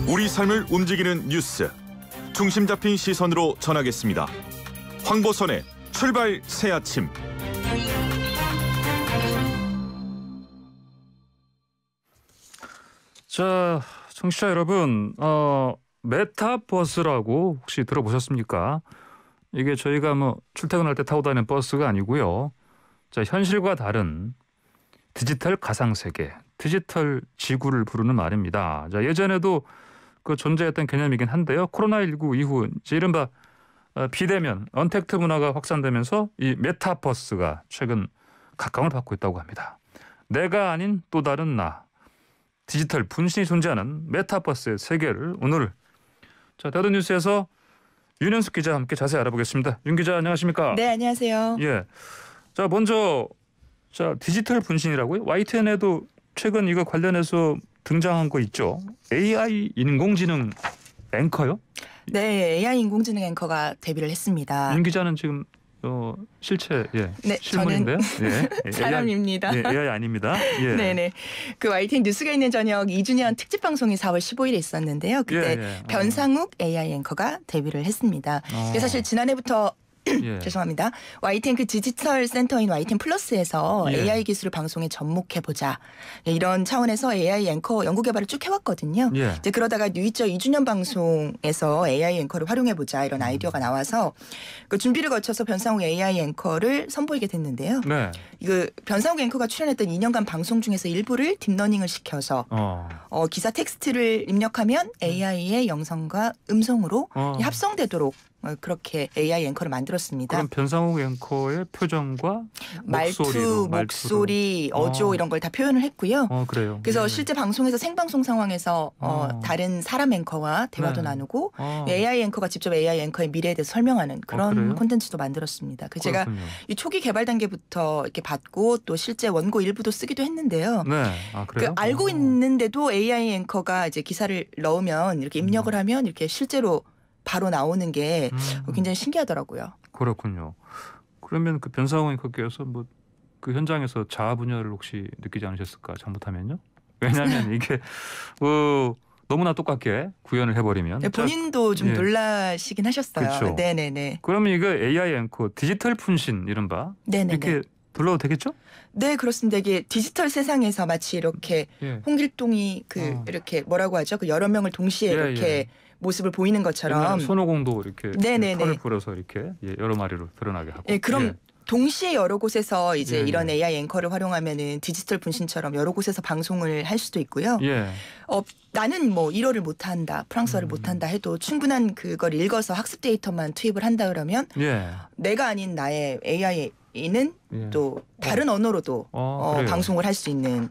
우리 삶을 움직이는 뉴스, 중심 잡힌 시선으로 전하겠습니다. 황보선의 출발 새아침. 자, 청취자 여러분, 메타버스라고 혹시 들어보셨습니까? 이게 저희가 뭐 출퇴근할 때 타고 다니는 버스가 아니고요. 자, 현실과 다른 디지털 가상세계, 디지털 지구를 부르는 말입니다. 자, 예전에도 그 존재했던 개념이긴 한데요. 코로나19 이후 이제 이른바 비대면, 언택트 문화가 확산되면서 이 메타버스가 최근 각광을 받고 있다고 합니다. 내가 아닌 또 다른 나, 디지털 분신이 존재하는 메타버스의 세계를 오늘 대던 뉴스에서 윤현숙 기자와 함께 자세히 알아보겠습니다. 윤 기자 안녕하십니까? 네, 안녕하세요. 예. 자, 먼저 디지털 분신이라고요? YTN에도 최근 이거 관련해서 등장한 거 있죠. AI 인공지능 앵커요? 네, AI 인공지능 앵커가 데뷔를 했습니다. 윤 기자는 지금 실체 네, 실물인데요. 저는 예, 사람입니다. AI 아닙니다. 예. 네네. 그 YTN 뉴스가 있는 저녁 2주년 특집 방송이 4월 15일에 있었는데요. 그때 변상욱 AI 앵커가 데뷔를 했습니다. 사실 지난해부터 죄송합니다. YTN 그 디지털 센터인 YTN 플러스에서 AI 기술을 방송에 접목해보자. 이런 차원에서 AI 앵커 연구 개발을 쭉 해왔거든요. 이제 그러다가 뉴이처 2주년 방송에서 AI 앵커를 활용해보자 이런 아이디어가 나와서 그 준비를 거쳐서 변상욱 AI 앵커를 선보이게 됐는데요. 네. 그 변상욱 앵커가 출연했던 2년간 방송 중에서 일부를 딥러닝을 시켜서 기사 텍스트를 입력하면 AI의 영상과 음성으로 합성되도록 그렇게 AI 앵커를 만들었습니다. 그럼 변상욱 앵커의 표정과 말투, 목소리, 어조 이런 걸 다 표현을 했고요. 그래요. 그래서 실제 방송에서 생방송 상황에서 다른 사람 앵커와 대화도 나누고 AI 앵커가 직접 AI 앵커의 미래에 대해서 설명하는 그런 콘텐츠도 만들었습니다. 그 제가 이 초기 개발 단계부터 이렇게 받고 또 실제 원고 일부도 쓰기도 했는데요. 네. 그래요? 그 알고 있는데도 AI 앵커가 이제 기사를 넣으면 이렇게 입력을 하면 이렇게 실제로 바로 나오는 게 굉장히 신기하더라고요. 그렇군요. 그러면 그 변상욱 앵커께서 뭐 그 현장에서 자아 분열을 혹시 느끼지 않으셨을까? 잘못하면요? 왜냐하면 이게 너무나 똑같게 구현을 해버리면 본인도 좀 놀라시긴 하셨어요. 그렇죠. 네네네. 그러면 이거 AI 앵커 디지털 분신 이른바 이렇게 불러도 되겠죠? 네, 그렇습니다. 이게 디지털 세상에서 마치 이렇게 홍길동이 이렇게 뭐라고 하죠? 그 여러 명을 동시에 이렇게 모습을 보이는 것처럼 손오공도 이렇게 네네네. 털을 불어서 이렇게 여러 마리로 드러나게 하고. 네, 그럼 동시에 여러 곳에서 이제 이런 AI 앵커를 활용하면은 디지털 분신처럼 여러 곳에서 방송을 할 수도 있고요. 나는 뭐 일어를 못한다, 프랑스어를 못한다 해도 충분한 그걸 읽어서 학습 데이터만 투입을 한다 그러면 내가 아닌 나의 AI는 또 다른 언어로도 방송을 할 수 있는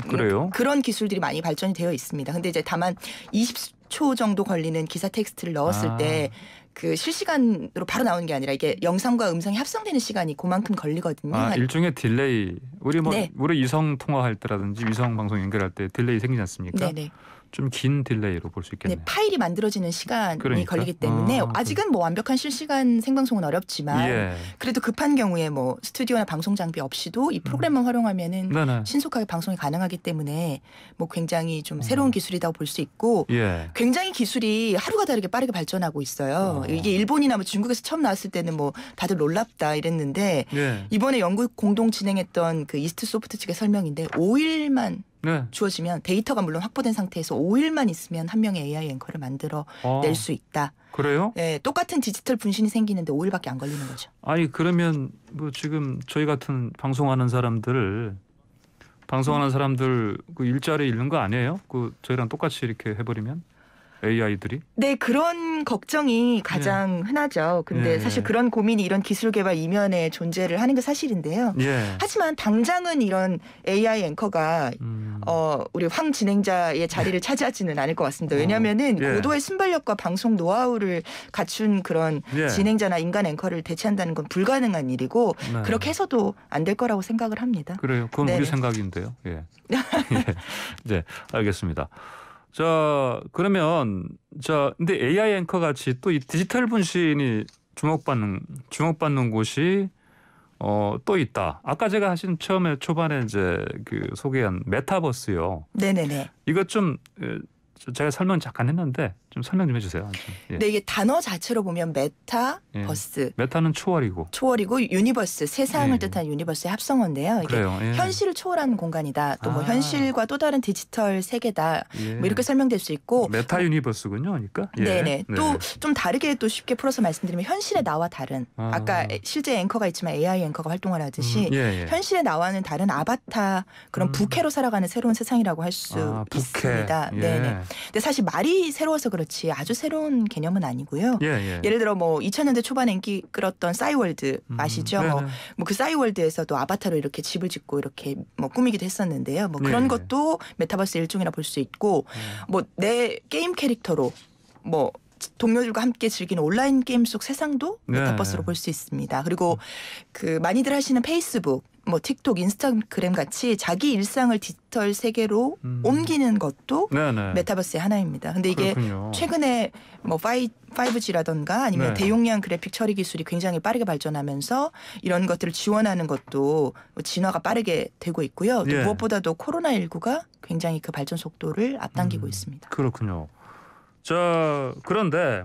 그래요? 그런 기술들이 많이 발전이 되어 있습니다. 근데 이제 다만 20초 정도 걸리는 기사 텍스트를 넣었을 때 그 실시간으로 바로 나오는 게 아니라 이게 영상과 음성이 합성되는 시간이 그만큼 걸리거든요. 일종의 딜레이. 우리 이성 통화할 때라든지 위성 방송 연결할 때 딜레이 생기지 않습니까? 네네. 좀 긴 딜레이로 볼 수 있겠네요. 네, 파일이 만들어지는 시간이 걸리기 때문에 아직은 뭐 완벽한 실시간 생방송은 어렵지만 그래도 급한 경우에 뭐 스튜디오나 방송 장비 없이도 이 프로그램만 활용하면은 신속하게 방송이 가능하기 때문에 뭐 굉장히 좀 새로운 기술이라고 볼 수 있고 굉장히 기술이 하루가 다르게 빠르게 발전하고 있어요. 이게 일본이나 뭐 중국에서 처음 나왔을 때는 뭐 다들 놀랍다 이랬는데 이번에 영국 공동 진행했던 그 이스트 소프트 측의 설명인데 5일만 주어지면 데이터가 물론 확보된 상태에서 5일만 있으면 한 명의 AI 앵커를 만들어 낼 수 있다. 그래요? 네, 똑같은 디지털 분신이 생기는데 5일밖에 안 걸리는 거죠. 아니 그러면 뭐 지금 저희 같은 방송하는 사람들 그 일자리 잃는 거 아니에요? 그 저희랑 똑같이 이렇게 해버리면? AI들이? 네, 그런 걱정이 가장 흔하죠. 근데 사실 그런 고민이 이런 기술 개발 이면에 존재를 하는 게 사실인데요. 하지만 당장은 이런 AI 앵커가 우리 황 진행자의 자리를 차지하지는 않을 것 같습니다. 왜냐하면은 고도의 순발력과 방송 노하우를 갖춘 그런 진행자나 인간 앵커를 대체한다는 건 불가능한 일이고 그렇게 해서도 안 될 거라고 생각을 합니다. 그래요. 그건 우리 생각인데요. 네, 알겠습니다. 자, 그러면 근데 AI 앵커 같이 또 이 디지털 분신이 주목받는 곳이 또 있다. 아까 제가 하신 처음에 초반에 이제 그 소개한 메타버스요. 네네네. 이것 좀 제가 설명 잠깐 했는데 좀 설명 좀 해주세요. 예. 네, 이게 단어 자체로 보면 메타버스. 예. 메타는 초월이고 유니버스, 세상을 뜻하는 유니버스의 합성어인데요. 이게 그래요. 예. 현실을 초월하는 공간이다. 또 뭐 현실과 또 다른 디지털 세계다. 뭐 이렇게 설명될 수 있고. 메타 유니버스군요, 그러니까. 네네. 또 좀 다르게 또 쉽게 풀어서 말씀드리면 현실의 나와 다른. 아까 실제 앵커가 있지만 AI 앵커가 활동을 하듯이 현실의 나와는 다른 아바타 그런 부캐로 살아가는 새로운 세상이라고 할 수 있습니다. 네네. 근데 사실 말이 새로워서 그렇지 아주 새로운 개념은 아니고요. 예를 들어 뭐 2000년대 초반에 인기 끌었던 싸이월드 아시죠? 뭐 그 싸이월드에서도 아바타로 이렇게 집을 짓고 이렇게 뭐 꾸미기도 했었는데요. 뭐 그런 것도 메타버스 일종이라 볼 수 있고 뭐 내 게임 캐릭터로 뭐 동료들과 함께 즐기는 온라인 게임 속 세상도 메타버스로 볼 수 있습니다. 그리고 그 많이들 하시는 페이스북, 뭐 틱톡, 인스타그램 같이 자기 일상을 디지털 세계로 옮기는 것도 메타버스의 하나입니다. 근데 이게 최근에 뭐 5G라던가 아니면 대용량 그래픽 처리 기술이 굉장히 빠르게 발전하면서 이런 것들을 지원하는 것도 진화가 빠르게 되고 있고요. 또 무엇보다도 코로나19가 굉장히 그 발전 속도를 앞당기고 있습니다. 그렇군요. 자, 그런데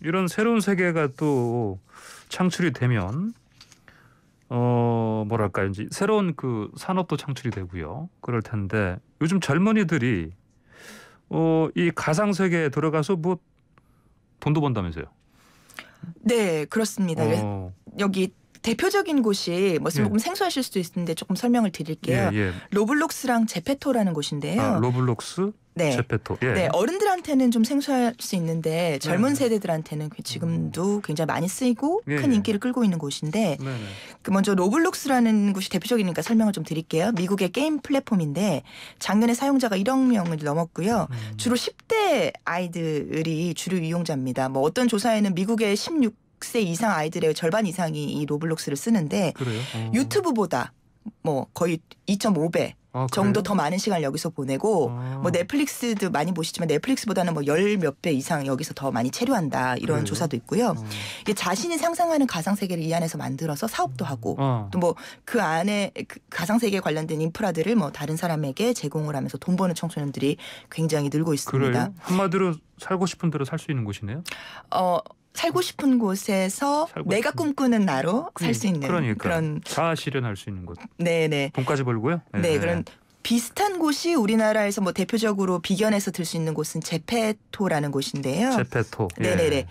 이런 새로운 세계가 또 창출이 되면 뭐랄까요, 이제 새로운 그 산업도 창출이 되고요. 그럴 텐데 요즘 젊은이들이 이 가상 세계에 들어가서 뭐 돈도 번다면서요? 네, 그렇습니다. 여기 대표적인 곳이 뭐 조금 생소하실 수도 있는데 조금 설명을 드릴게요. 로블록스랑 제페토라는 곳인데요. 로블록스? 네. 제페토. 네, 어른들한테는 좀 생소할 수 있는데 젊은 세대들한테는 지금도 굉장히 많이 쓰이고 큰 인기를 끌고 있는 곳인데 그 먼저 로블록스라는 곳이 대표적이니까 설명을 좀 드릴게요. 미국의 게임 플랫폼인데 작년에 사용자가 1억 명을 넘었고요. 주로 10대 아이들이 주류 이용자입니다. 뭐 어떤 조사에는 미국의 16세 이상 아이들의 절반 이상이 이 로블록스를 쓰는데 유튜브보다 뭐 거의 2.5배 정도 더 많은 시간을 여기서 보내고 뭐 넷플릭스도 많이 보시지만 넷플릭스보다는 뭐 10몇 배 이상 여기서 더 많이 체류한다 이런 조사도 있고요. 이게 자신이 상상하는 가상세계를 이 안에서 만들어서 사업도 하고 또 뭐 그 안에 그 가상세계에 관련된 인프라들을 뭐 다른 사람에게 제공을 하면서 돈 버는 청소년들이 굉장히 늘고 있습니다. 그래요? 한마디로 살고 싶은 대로 살 수 있는 곳이네요? 살고 싶은 곳에서 내가 꿈꾸는 나로 살 수 있는 그런 자아 실현할 수 있는 곳. 네네. 돈까지 벌고요. 네, 그런 비슷한 곳이 우리나라에서 뭐 대표적으로 비견해서 들 수 있는 곳은 제페토라는 곳인데요. 제페토. 네네네.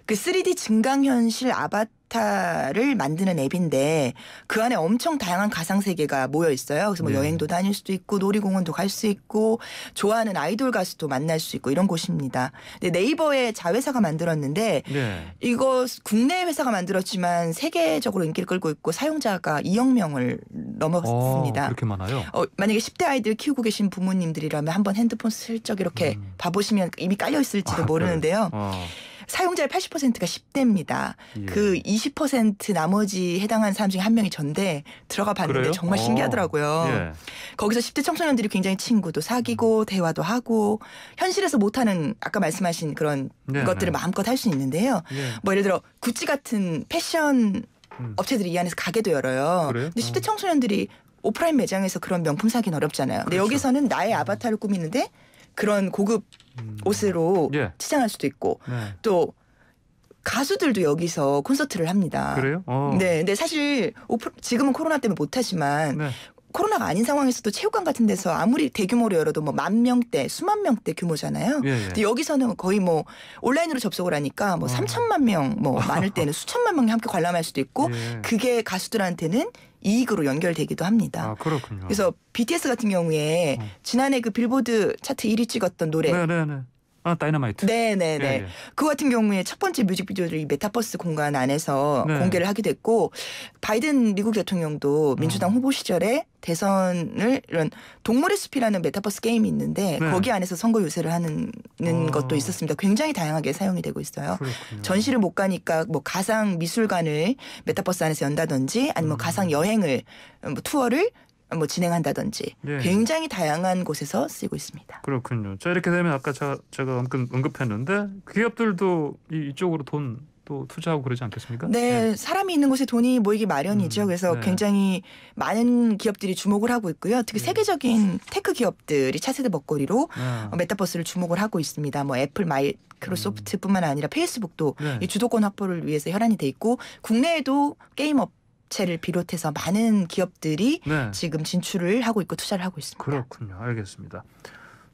그 3D 증강현실 아바타를 만드는 앱인데 그 안에 엄청 다양한 가상세계가 모여 있어요. 그래서 뭐 여행도 다닐 수도 있고 놀이공원도 갈 수 있고 좋아하는 아이돌 가수도 만날 수 있고 이런 곳입니다. 근데 네이버의 자회사가 만들었는데 이거 국내 회사가 만들었지만 세계적으로 인기를 끌고 있고 사용자가 2억 명을 넘었습니다. 그렇게 많아요? 만약에 10대 아이들 키우고 계신 부모님들이라면 한번 핸드폰 슬쩍 이렇게 봐보시면 이미 깔려 있을지도 모르는데요. 사용자의 80%가 10대입니다. 그 20% 나머지 해당하는 사람 중에 한 명이 전데 들어가 봤는데 그래요? 정말 신기하더라고요. 거기서 10대 청소년들이 굉장히 친구도 사귀고 대화도 하고 현실에서 못하는 아까 말씀하신 그런 것들을 마음껏 할 수 있는데요. 뭐 예를 들어 구찌 같은 패션 업체들이 이 안에서 가게도 열어요. 그래요? 근데 10대 청소년들이 오프라인 매장에서 그런 명품 사기는 어렵잖아요. 근데 여기서는 나의 아바타를 꾸미는데 그런 고급 옷으로 치장할 수도 있고 또 가수들도 여기서 콘서트를 합니다. 그래요? 네, 근데 사실 지금은 코로나 때문에 못하지만 코로나가 아닌 상황에서도 체육관 같은 데서 아무리 대규모로 열어도 뭐 10,000명대, 수만 명대 규모잖아요. 근데 여기서는 거의 뭐 온라인으로 접속을 하니까 뭐 3천만 명, 뭐 많을 때는 수천만 명이 함께 관람할 수도 있고 그게 가수들한테는 이익으로 연결되기도 합니다. 그렇군요. 그래서 BTS 같은 경우에 지난해 그 빌보드 차트 1위 찍었던 노래 다이너마이트. 네네네. 그 같은 경우에 첫 번째 뮤직비디오를 이 메타버스 공간 안에서 공개를 하기도 했고 바이든 미국 대통령도 민주당 후보 시절에 대선을 이런 동물의 숲이라는 메타버스 게임이 있는데 거기 안에서 선거 유세를 하는 것도 있었습니다. 굉장히 다양하게 사용이 되고 있어요. 그렇군요. 전시를 못 가니까 뭐 가상 미술관을 메타버스 안에서 연다든지 아니면 가상 여행을 뭐 투어를 뭐 진행한다든지 굉장히 다양한 곳에서 쓰이고 있습니다. 그렇군요. 자, 이렇게 되면 아까 제가 언급했는데 기업들도 이쪽으로 돈 또 투자하고 그러지 않겠습니까? 네, 사람이 있는 곳에 돈이 모이기 마련이죠. 그래서 네. 굉장히 많은 기업들이 주목을 하고 있고요. 특히 세계적인 테크 기업들이 차세대 먹거리로 메타버스를 주목을 하고 있습니다. 뭐 애플, 마이크로소프트뿐만 아니라 페이스북도 이 주도권 확보를 위해서 혈안이 돼 있고 국내에도 게임 업체를 비롯해서 많은 기업들이 지금 진출을 하고 있고 투자를 하고 있습니다. 그렇군요. 알겠습니다.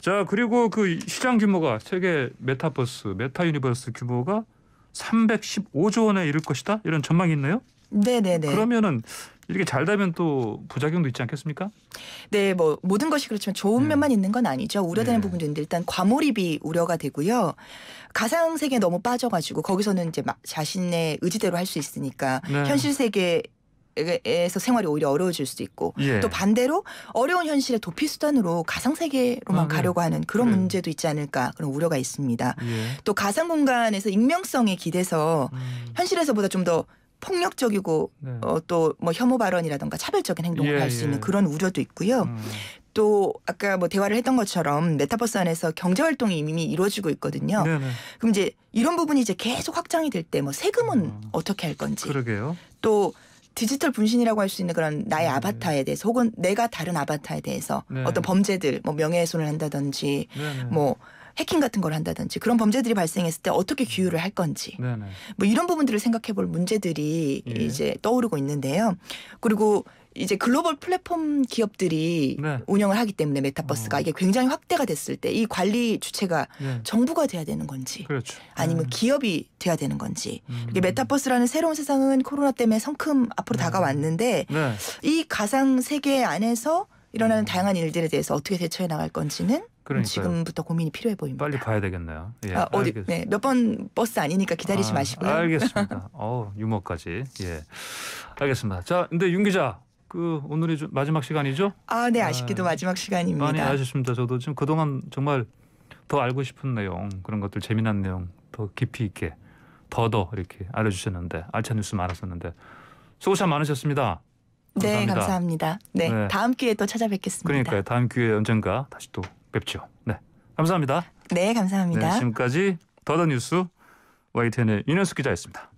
자, 그리고 그 시장 규모가 세계 메타버스, 메타유니버스 규모가 315조 원에 이를 것이다? 이런 전망이 있나요? 네네네. 그러면은 이렇게 잘 되면 또 부작용도 있지 않겠습니까? 네, 뭐 모든 것이 그렇지만 좋은 면만 있는 건 아니죠. 우려되는 부분도 있는데 일단 과몰입이 우려가 되고요. 가상 세계에 너무 빠져가지고 거기서는 이제 막 자신의 의지대로 할 수 있으니까 현실 세계 에서 생활이 오히려 어려워질 수도 있고 또 반대로 어려운 현실의 도피 수단으로 가상 세계로만 가려고 하는 그런 문제도 있지 않을까 그런 우려가 있습니다. 또 가상 공간에서 익명성에 기대서 현실에서보다 좀 더 폭력적이고 또 뭐 혐오 발언이라든가 차별적인 행동을 할 수 있는 그런 우려도 있고요. 또 아까 뭐 대화를 했던 것처럼 메타버스 안에서 경제 활동이 이미 이루어지고 있거든요. 그럼 이제 이런 부분이 이제 계속 확장이 될 때 뭐 세금은 어떻게 할 건지. 그러게요. 또 디지털 분신이라고 할 수 있는 그런 나의 아바타에 대해서 혹은 내가 다른 아바타에 대해서 어떤 범죄들 뭐 명예훼손을 한다든지 뭐 해킹 같은 걸 한다든지 그런 범죄들이 발생했을 때 어떻게 규율을 할 건지 뭐 이런 부분들을 생각해 볼 문제들이 이제 떠오르고 있는데요. 그리고 이제 글로벌 플랫폼 기업들이 운영을 하기 때문에 메타버스가 이게 굉장히 확대가 됐을 때 이 관리 주체가 정부가 돼야 되는 건지 아니면 기업이 돼야 되는 건지 이게 메타버스라는 새로운 세상은 코로나 때문에 성큼 앞으로 다가왔는데 이 가상 세계 안에서 일어나는 다양한 일들에 대해서 어떻게 대처해 나갈 건지는 지금부터 고민이 필요해 보입니다. 빨리 봐야 되겠네요. 예, 어디 몇 번 버스 아니니까 기다리지 마시고요. 알겠습니다. 유머까지. 예, 알겠습니다. 자, 근데 윤 기자. 오늘이 마지막 시간이죠? 네, 아쉽게도 마지막 시간입니다. 많이 아쉽습니다. 저도 지금 그동안 정말 더 알고 싶은 내용, 그런 것들 재미난 내용 더 깊이 있게 더 이렇게 알려주셨는데 알찬 뉴스 많았었는데 수고 참 많으셨습니다. 감사합니다. 네, 감사합니다. 네, 다음 기회에 또 찾아뵙겠습니다. 그러니까요. 다음 기회에 언젠가 다시 또 뵙죠. 네, 감사합니다. 네, 감사합니다. 네, 지금까지 더더 뉴스 YTN의 윤현숙 기자였습니다.